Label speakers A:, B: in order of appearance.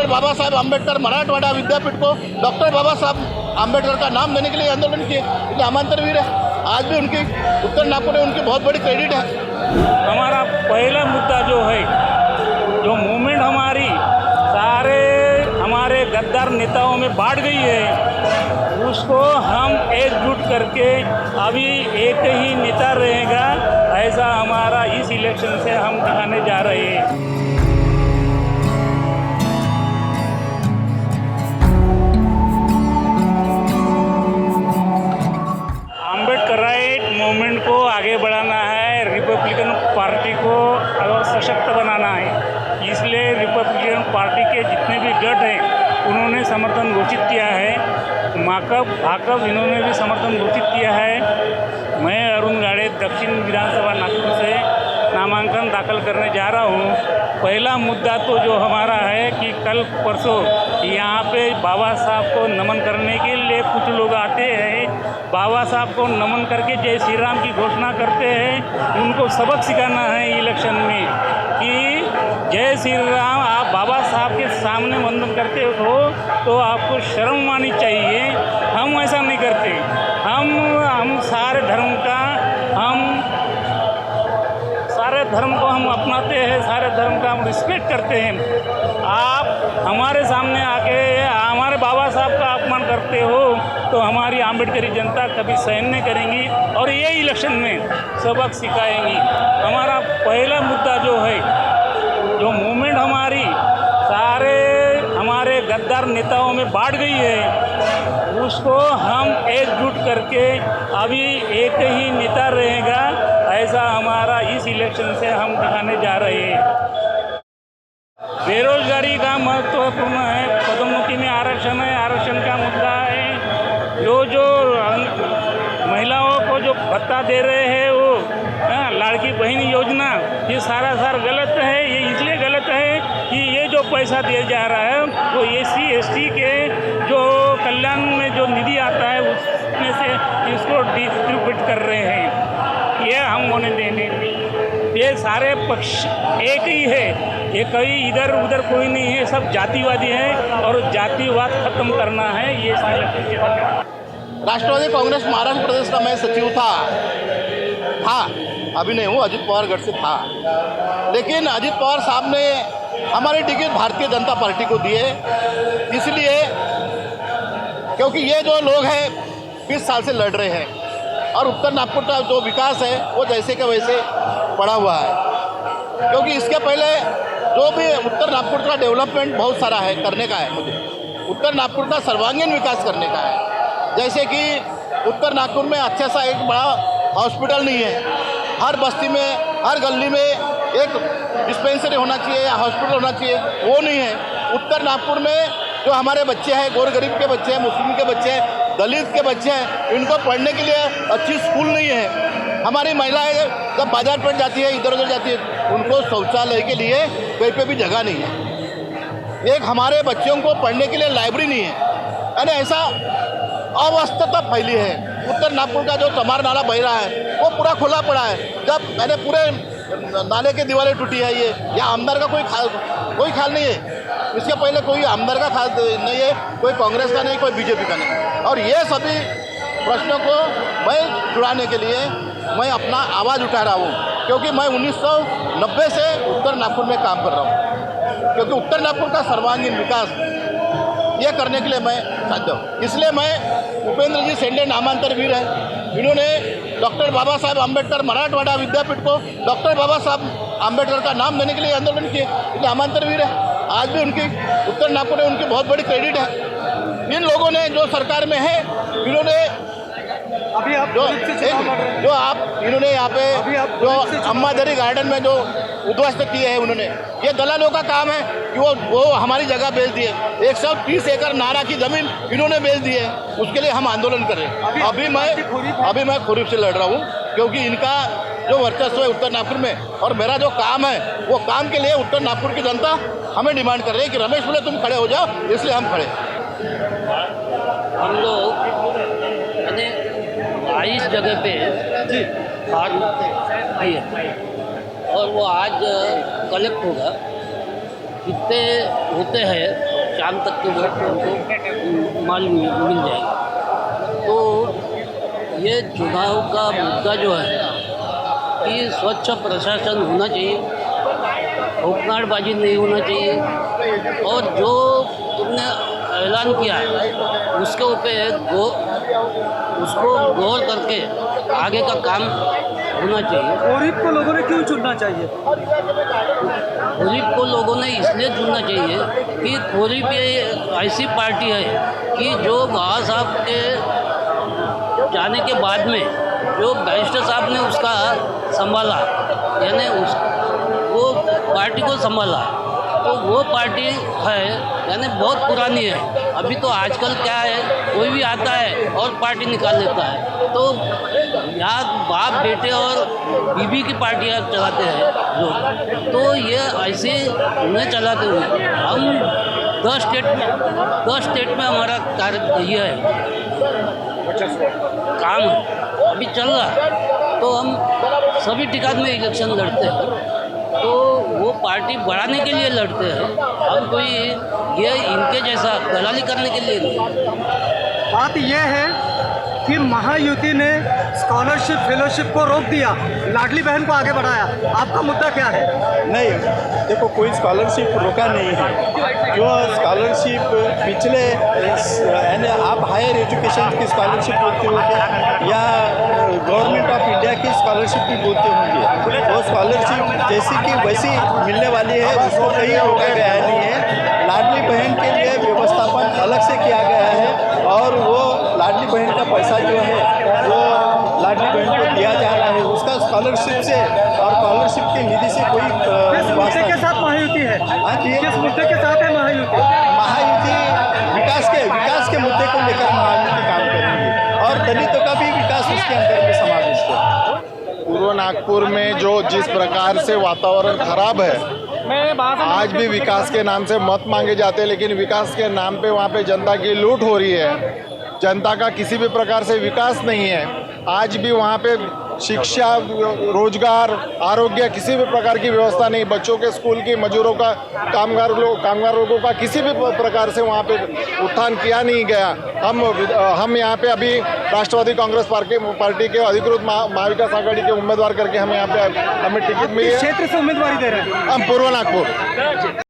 A: बाबा साहेब आम्बेडकर मराठवाड़ा विद्यापीठ को डॉक्टर बाबा साहब आम्बेडकर का नाम देने के लिए आंदोलन किए, इसलिए हम अंतरवीर है। आज भी उनकी उत्तर नागपुर में उनकी बहुत बड़ी क्रेडिट है।
B: हमारा पहला मुद्दा जो है, जो मूवमेंट हमारी सारे हमारे गद्दार नेताओं में बांट गई है, उसको हम एकजुट करके अभी एक ही नेता रहेगा, ऐसा हमारा इस इलेक्शन से हम दिखाने जा रहे हैं। आम्बेडकराइट मूवमेंट को आगे बढ़ाना है, रिपब्लिकन पार्टी को और सशक्त बनाना है। इसलिए रिपब्लिकन पार्टी के जितने भी गठ हैं उन्होंने समर्थन घोषित किया है। माकप भाकप इन्होंने भी समर्थन घोषित किया है। मैं अरुण गाड़े दक्षिण विधानसभा नागपुर से नामांकन दाखिल करने जा रहा हूँ। पहला मुद्दा तो जो हमारा है कि कल परसों यहाँ पे बाबा साहब को नमन करने के लिए कुछ लोग आते हैं, बाबा साहब को नमन करके जय श्री राम की घोषणा करते हैं। उनको सबक सिखाना है इलेक्शन में कि जय श्री राम आप बाबा साहब के सामने वंदन करते हो तो आपको शर्म आनी चाहिए। हम ऐसा नहीं करते। हम सारे धर्म को हम अपनाते हैं, सारे धर्म का हम रिस्पेक्ट करते हैं। आप हमारे सामने आके हमारे बाबा साहब का अपमान करते हो तो हमारी आम्बेडकरी जनता कभी सहन नहीं करेंगी और ये इलेक्शन में सबक सिखाएंगी। हमारा पहला मुद्दा जो है, जो मूवमेंट हमारी सारे हमारे गद्दार नेताओं में बांट गई है, उसको हम एकजुट करके अभी एक ही नेता रहेगा, ऐसा हमारा इस इलेक्शन से हम दिखाने जा रहे हैं। बेरोजगारी का महत्वपूर्ण है, पदोन्नति में आरक्षण है, आरक्षण का मुद्दा है। जो महिलाओं को जो भत्ता दे रहे हैं वो लाड़की बहन योजना, ये सारा गलत है। ये इसलिए गलत है कि ये जो पैसा दिया जा रहा है वो SC ST के जो कल्याण में जो निधि आता है उसमें से इसको डिस्ट्रीब्यूट कर रहे हैं। ये हम होने देने, ये सारे पक्ष एक ही है, ये कोई इधर उधर कोई नहीं है, सब जातिवादी है और जातिवाद खत्म करना है। ये
A: राष्ट्रवादी कांग्रेस महाराष्ट्र प्रदेश का मैं सचिव था, अभी नहीं हूँ, अजित पवार गढ़ से था। लेकिन अजित पवार साहब ने हमारी टिकट भारतीय जनता पार्टी को दिए, इसलिए क्योंकि ये जो लोग हैं 20 साल से लड़ रहे हैं और उत्तर नागपुर का जो विकास है वो जैसे का वैसे पड़ा हुआ है। क्योंकि इसके पहले जो भी उत्तर नागपुर का डेवलपमेंट बहुत सारा है करने का है, मुझे उत्तर नागपुर का सर्वांगीण विकास करने का है। जैसे कि उत्तर नागपुर में अच्छा सा एक बड़ा हॉस्पिटल नहीं है, हर बस्ती में हर गली में एक डिस्पेंसरी होना चाहिए या हॉस्पिटल होना चाहिए, वो नहीं है। उत्तर नागपुर में जो हमारे बच्चे हैं, गोर गरीब के बच्चे हैं, मुस्लिम के बच्चे हैं, दलित के बच्चे हैं, इनको पढ़ने के लिए अच्छी स्कूल नहीं है। हमारी महिलाएं जब बाजार पर जाती है, इधर उधर जाती है, उनको शौचालय के लिए कहीं पे भी जगह नहीं है। एक हमारे बच्चों को पढ़ने के लिए लाइब्रेरी नहीं है, यानी ऐसा अवस्था फैली है। उत्तर नागपुर का जो चमार नाला बह रहा है वो पूरा खुला पड़ा है। जब मैंने पूरे नाले की दीवारें टूटी है, ये या आमदार का कोई ख्याल नहीं है। इसके पहले कोई आमदार का ख्याल नहीं है, कोई कांग्रेस का नहीं, कोई बीजेपी का नहीं। और ये सभी प्रश्नों को मैं जुड़ाने के लिए मैं अपना आवाज़ उठा रहा हूँ, क्योंकि मैं 1990 से उत्तर नागपुर में काम कर रहा हूँ। क्योंकि उत्तर नागपुर का सर्वांगीण विकास ये करने के लिए मैं चाहता हूँ। इसलिए मैं उपेंद्र जी सेंडे नामांतरवीर हैं। इन्होंने डॉक्टर बाबा साहब आम्बेडकर मराठवाड़ा विद्यापीठ को डॉक्टर बाबा साहब आम्बेडकर का नाम देने के लिए आंदोलन किए, इसलिए नामांतरवीर है। आज भी उनकी उत्तर नागपुर में उनकी बहुत बड़ी क्रेडिट है। इन लोगों ने जो सरकार में है, इन्होंने
C: अभी आप
A: इन्होंने यहाँ पे जो अम्मादरी गार्डन में जो उद्ध्वस्त किए हैं, उन्होंने ये दलालों का काम है कि वो हमारी जगह बेच दिए। 130 एकड़ नारा की ज़मीन इन्होंने बेच दी है, उसके लिए हम आंदोलन कर रहे हैं। अभी मैं खुरीफ से लड़ रहा हूँ, क्योंकि इनका जो वर्चस्व है उत्तर नागपुर में, और मेरा जो काम है वो काम के लिए उत्तर नागपुर की जनता हमें डिमांड कर रही है कि रमेश बोले तुम खड़े हो जाओ, इसलिए हम खड़े।
D: हम लोग 22 जगह पे फॉर्म दिए और वो आज कलेक्ट होगा। कितने होते हैं चांद तक के वोट उनको मालूम मिल जाएगा। तो ये चुनाव का मुद्दा जो है कि स्वच्छ प्रशासन होना चाहिए, हुक्मरानबाजी नहीं होना चाहिए, और जो तुमने ऐलान किया है उसके ऊपर उसको गौर करके आगे का काम होना चाहिए।
C: गरीब को लोगों ने क्यों चुनना चाहिए?
D: गरीब को लोगों ने इसलिए चुनना चाहिए कि गरीब ये ऐसी पार्टी है कि जो बाबा साहब के जाने के बाद में जो बैरिस्टर साहब ने उसका संभाला, यानी वो पार्टी को संभाला, तो वो पार्टी है यानी बहुत पुरानी है। अभी तो आजकल क्या है, कोई भी आता है और पार्टी निकाल लेता है। तो यहाँ बाप बेटे और बीबी की पार्टियाँ चलाते हैं लोग, तो ये ऐसे उन्हें चलाते हुए हम 10 स्टेट में हमारा कार्य ये है, काम अभी चल रहा है। तो हम सभी टिकात में इलेक्शन लड़ते हैं, तो वो पार्टी बढ़ाने के लिए लड़ते हैं, हम कोई ये इनके जैसा दलाली करने के लिए नहीं।
C: बात यह है कि महायुति ने स्कॉलरशिप फेलोशिप को रोक दिया, लाडली बहन को आगे बढ़ाया। आपका मुद्दा क्या है?
E: नहीं, देखो कोई स्कॉलरशिप रोका नहीं है। जो स्कॉलरशिप पिछले यानी आप हायर एजुकेशन की स्कॉलरशिप बोलते होंगे या गवर्नमेंट ऑफ इंडिया की स्कॉलरशिप भी बोलते होंगे, वो स्कॉलरशिप जैसी कि वैसी मिलने वाली है, उसको कहीं रोका गया नहीं है। लाडली बहन के लिए व्यवस्थापन अलग से किया गया है और वो लाडली बहन का पैसा जो है वो लाडली बहन को दिया जा रहा है, उसका स्कॉलरशिप से और स्कॉलरशिप की निधि से कोई
C: किस मुद्दे के साथ महायुति है?
E: हाँ जी,
C: किस मुद्दे के साथ है महायुति?
E: महायुति विकास के मुद्दे को लेकर महायुति काम करेंगे और दलितों का भी विकास उसके अंदर में समाविष्ट है।
F: पूर्व नागपुर में जो जिस प्रकार से वातावरण खराब है, आज भी विकास के नाम से मत मांगे जाते हैं, लेकिन विकास के नाम पे वहाँ पे जनता की लूट हो रही है। जनता का किसी भी प्रकार से विकास नहीं है। आज भी वहाँ पे शिक्षा, रोजगार, आरोग्य, किसी भी प्रकार की व्यवस्था नहीं। बच्चों के स्कूल की, मजदूरों का, कामगार लोगों का किसी भी प्रकार से वहाँ पे उत्थान किया नहीं गया। हम यहाँ पे अभी राष्ट्रवादी कांग्रेस पार्टी के अधिकृत महाविकास आघाड़ी के उम्मीदवार करके हम यहाँ पे हमें टिकट मिली है।
C: क्षेत्र से उम्मीदवारी दे रहे हैं?
F: हम पूर्व नागपुर।